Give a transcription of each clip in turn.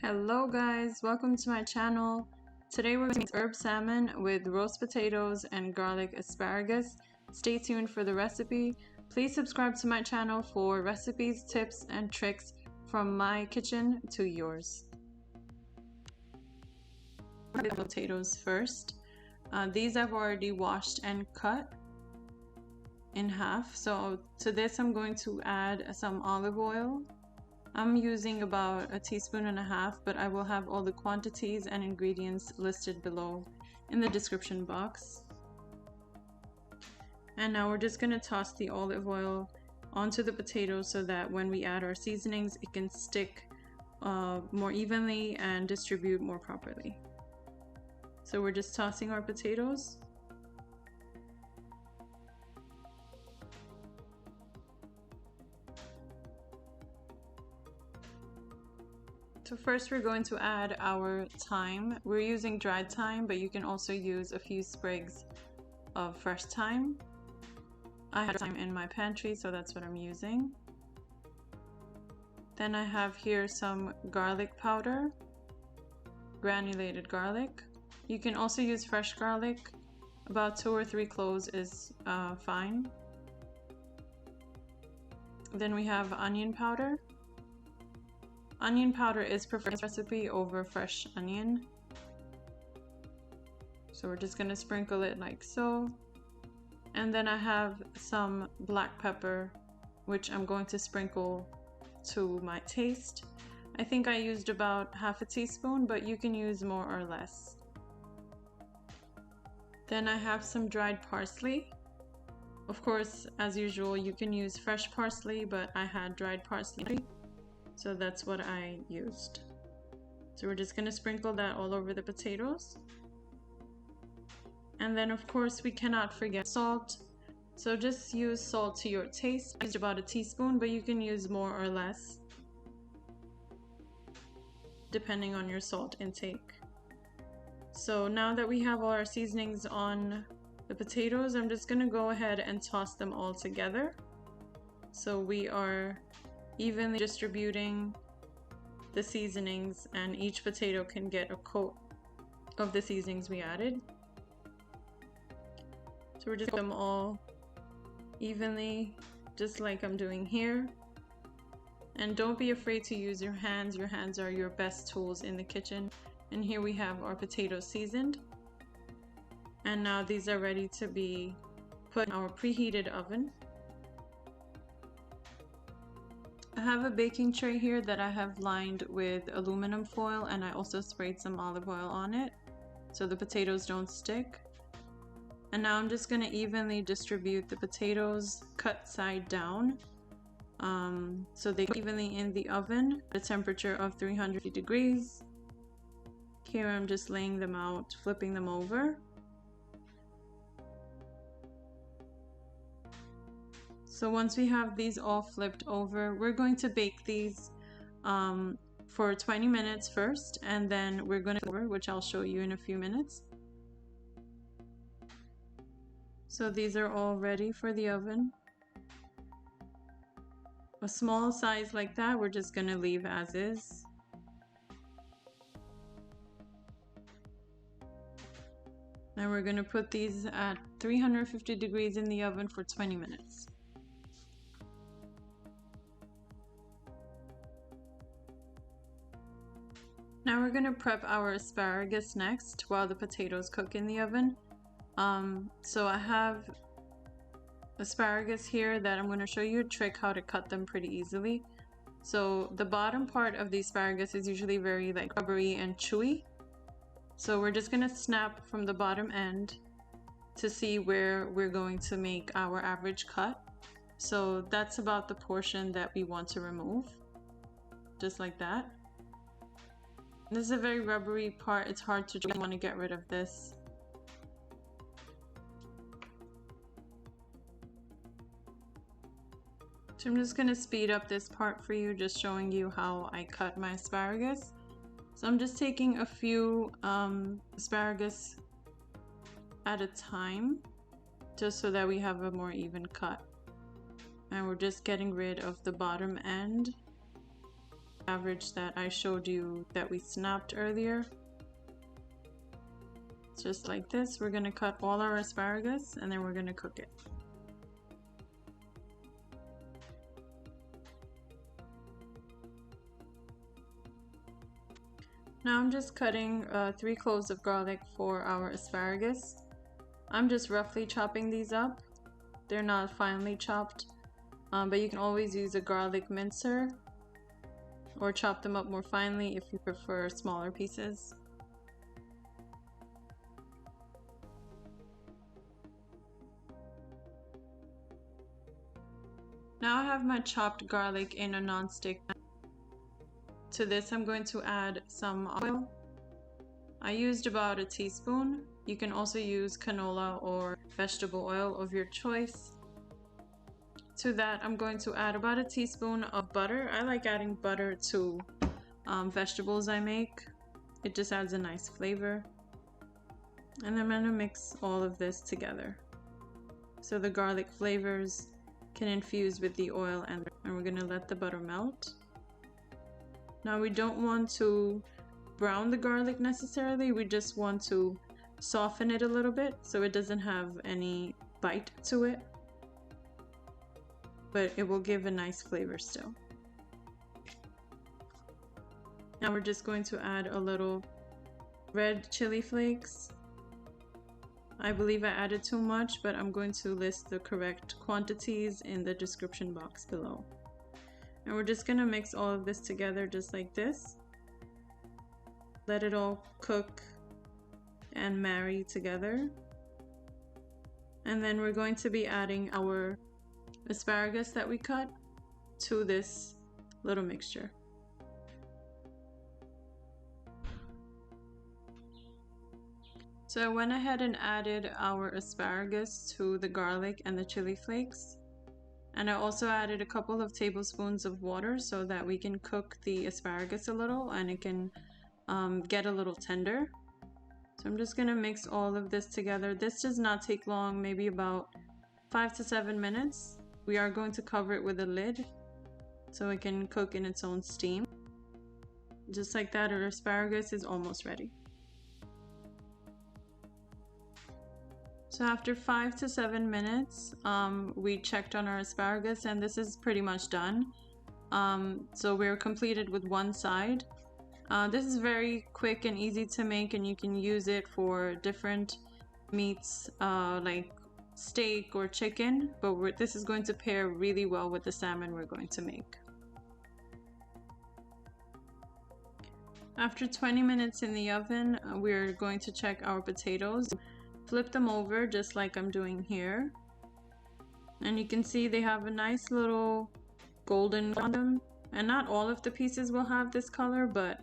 Hello guys, welcome to my channel. Today we're going to make herb salmon with roast potatoes and garlic asparagus. Stay tuned for the recipe. Please subscribe to my channel for recipes, tips, and tricks from my kitchen to yours. Potatoes first. These I've already washed and cut in half. So to this I'm going to add some olive oil. I'm using about 1.5 teaspoons, but I will have all the quantities and ingredients listed below in the description box. And now we're just going to toss the olive oil onto the potatoes so that when we add our seasonings, it can stick more evenly and distribute more properly. So we're just tossing our potatoes. So first we're going to add our thyme. We're using dried thyme, but you can also use a few sprigs of fresh thyme. I have thyme in my pantry, so that's what I'm using. Then I have here some garlic powder, granulated garlic. You can also use fresh garlic. About 2 or 3 cloves is fine. Then we have onion powder. Onion powder is preferred in this recipe over fresh onion. So we're just going to sprinkle it like so. And then I have some black pepper, which I'm going to sprinkle to my taste. I think I used about 1/2 teaspoon, but you can use more or less. Then I have some dried parsley. Of course, as usual, you can use fresh parsley, but I had dried parsley, so that's what I used. So we're just going to sprinkle that all over the potatoes. And then of course we cannot forget salt. So just use salt to your taste. I used about 1 teaspoon, but you can use more or less depending on your salt intake. So now that we have all our seasonings on the potatoes, I'm just going to go ahead and toss them all together. So we are evenly distributing the seasonings and each potato can get a coat of the seasonings we added. So we're just putting them all evenly, just like I'm doing here. And don't be afraid to use your hands. Your hands are your best tools in the kitchen. And here we have our potatoes seasoned. And now these are ready to be put in our preheated oven. I have a baking tray here that I have lined with aluminum foil, and I also sprayed some olive oil on it so the potatoes don't stick. And now I'm just going to evenly distribute the potatoes cut side down so they go evenly in the oven at a temperature of 350 degrees. Here I'm just laying them out, flipping them over. So once we have these all flipped over, we're going to bake these for 20 minutes first, and then we're going to cover, which I'll show you in a few minutes. So these are all ready for the oven. A small size like that, we're just going to leave as is. Now we're going to put these at 350 degrees in the oven for 20 minutes. Now we're going to prep our asparagus next while the potatoes cook in the oven. So I have asparagus here that I'm going to show you a trick how to cut them pretty easily. So the bottom part of the asparagus is usually very rubbery and chewy. So we're just going to snap from the bottom end to see where we're going to make our average cut. So that's about the portion that we want to remove, just like that. This is a very rubbery part. It's hard to want to get rid of this. So I'm just going to speed up this part for you, just showing you how I cut my asparagus. So I'm just taking a few asparagus at a time, just so that we have a more even cut. And we're just getting rid of the bottom end cabbage that I showed you that we snapped earlier. Just like this, we're going to cut all our asparagus and then we're going to cook it. Now I'm just cutting 3 cloves of garlic for our asparagus. I'm just roughly chopping these up. They're not finely chopped, but you can always use a garlic mincer or chop them up more finely if you prefer smaller pieces. Now I have my chopped garlic in a non-stick pan. To this I'm going to add some oil. I used about a teaspoon. You can also use canola or vegetable oil of your choice. To that I'm going to add about a teaspoon of butter. I like adding butter to vegetables I make. It just adds a nice flavor. And I'm going to mix all of this together so the garlic flavors can infuse with the oil, and we're going to let the butter melt. Now we don't want to brown the garlic necessarily, we just want to soften it a little bit so it doesn't have any bite to it, but it will give a nice flavor still. Now we're just going to add a little red chili flakes. I believe I added too much, but I'm going to list the correct quantities in the description box below. And we're just going to mix all of this together just like this. Let it all cook and marry together. And then we're going to be adding our asparagus that we cut to this little mixture. So I went ahead and added our asparagus to the garlic and the chili flakes. And I also added a couple of tablespoons of water so that we can cook the asparagus a little and it can get a little tender. So I'm just going to mix all of this together. This does not take long, maybe about 5 to 7 minutes. We are going to cover it with a lid so it can cook in its own steam. Just like that, our asparagus is almost ready. So after 5 to 7 minutes, we checked on our asparagus and this is pretty much done. So we're completed with one side. This is very quick and easy to make, and you can use it for different meats like steak or chicken, but this is going to pair really well with the salmon we're going to make. After 20 minutes in the oven, we're going to check our potatoes. Flip them over just like I'm doing here. And you can see they have a nice little golden on them. And not all of the pieces will have this color, but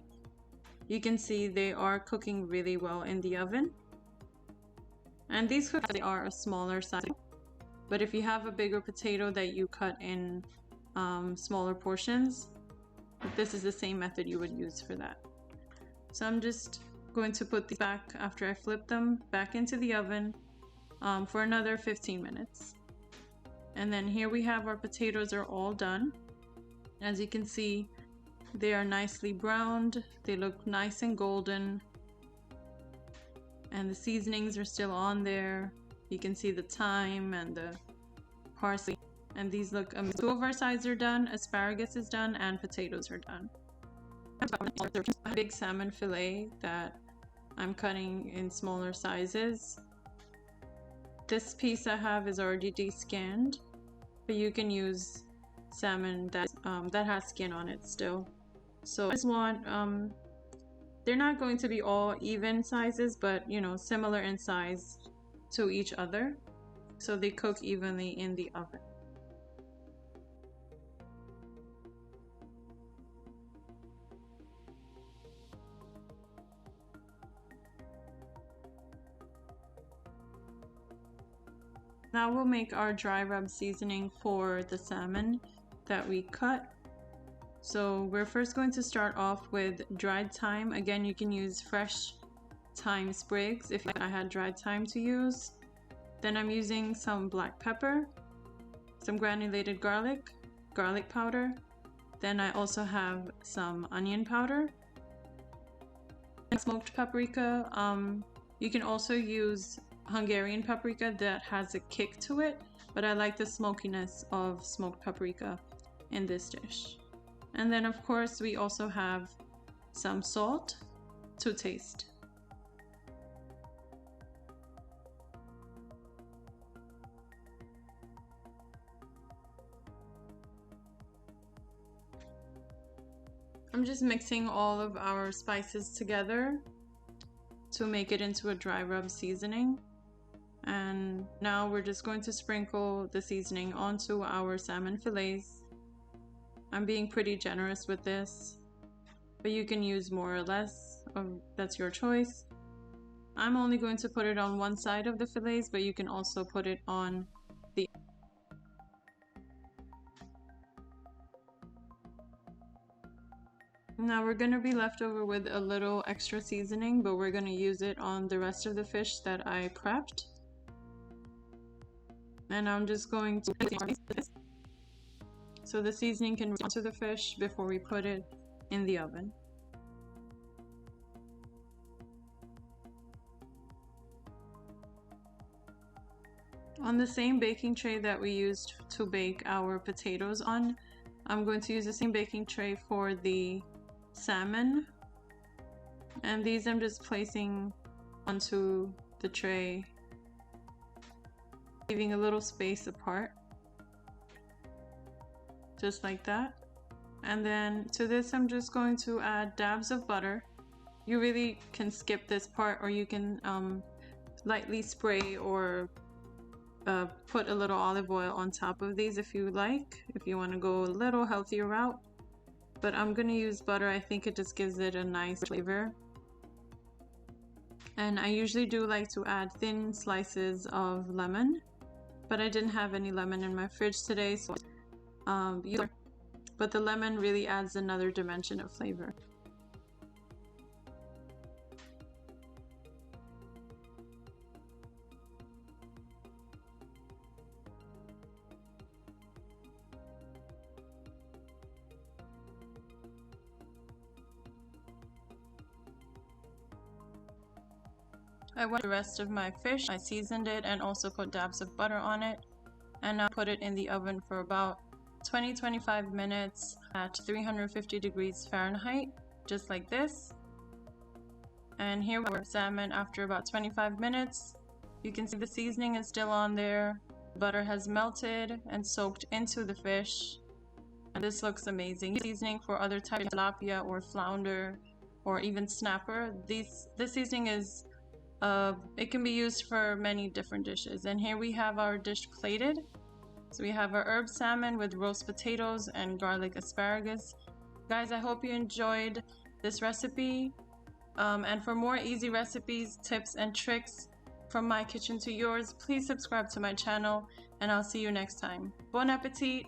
you can see they are cooking really well in the oven. And these cookies are a smaller size. But if you have a bigger potato that you cut in smaller portions, this is the same method you would use for that. So I'm just going to put these back after I flip them back into the oven for another 15 minutes. And then here we have our potatoes are all done. As you can see, they are nicely browned. They look nice and golden. And the seasonings are still on there. You can see the thyme and the parsley. And these look amazing. 2 of our sides are done, asparagus is done, and potatoes are done. A big salmon fillet that I'm cutting in smaller sizes. This piece I have is already de-skinned, but you can use salmon that has skin on it still. So I just want, they're not going to be all even sizes, but you know, similar in size to each other, so they cook evenly in the oven. Now we'll make our dry rub seasoning for the salmon that we cut. So we're first going to start off with dried thyme. Again, you can use fresh thyme sprigs if I had dried thyme to use. Then I'm using some black pepper, some granulated garlic, garlic powder, Then I also have some onion powder, smoked paprika. You can also use Hungarian paprika that has a kick to it, but I like the smokiness of smoked paprika in this dish. And then of course we also have some salt to taste. I'm just mixing all of our spices together to make it into a dry rub seasoning. And now we're just going to sprinkle the seasoning onto our salmon fillets. I'm being pretty generous with this, but you can use more or less, that's your choice. I'm only going to put it on one side of the fillets, but you can also put it on the Now we're going to be left over with a little extra seasoning, but we're going to use it on the rest of the fish that I prepped. And I'm just going to so the seasoning can run to the fish before we put it in the oven. On the same baking tray that we used to bake our potatoes on, I'm going to use the same baking tray for the salmon, and these I'm just placing onto the tray, leaving a little space apart, just like that. And then to this I'm just going to add dabs of butter. You really can skip this part, or you can lightly spray or put a little olive oil on top of these if you like, if you want to go a little healthier route. But I'm gonna use butter. I think it just gives it a nice flavor. And I usually do like to add thin slices of lemon, but I didn't have any lemon in my fridge today, so but the lemon really adds another dimension of flavor. I went the rest of my fish, I seasoned it and also put dabs of butter on it, and now put it in the oven for about 20-25 minutes at 350 degrees Fahrenheit, just like this. And here we have salmon after about 25 minutes. You can see the seasoning is still on there, butter has melted and soaked into the fish, and this looks amazing. Seasoning for other types of tilapia or flounder or even snapper. This seasoning is it can be used for many different dishes. And here we have our dish plated. So we have our herb salmon with roast potatoes and garlic asparagus. Guys, I hope you enjoyed this recipe. And for more easy recipes, tips, and tricks from my kitchen to yours, please subscribe to my channel, and I'll see you next time. Bon appetit!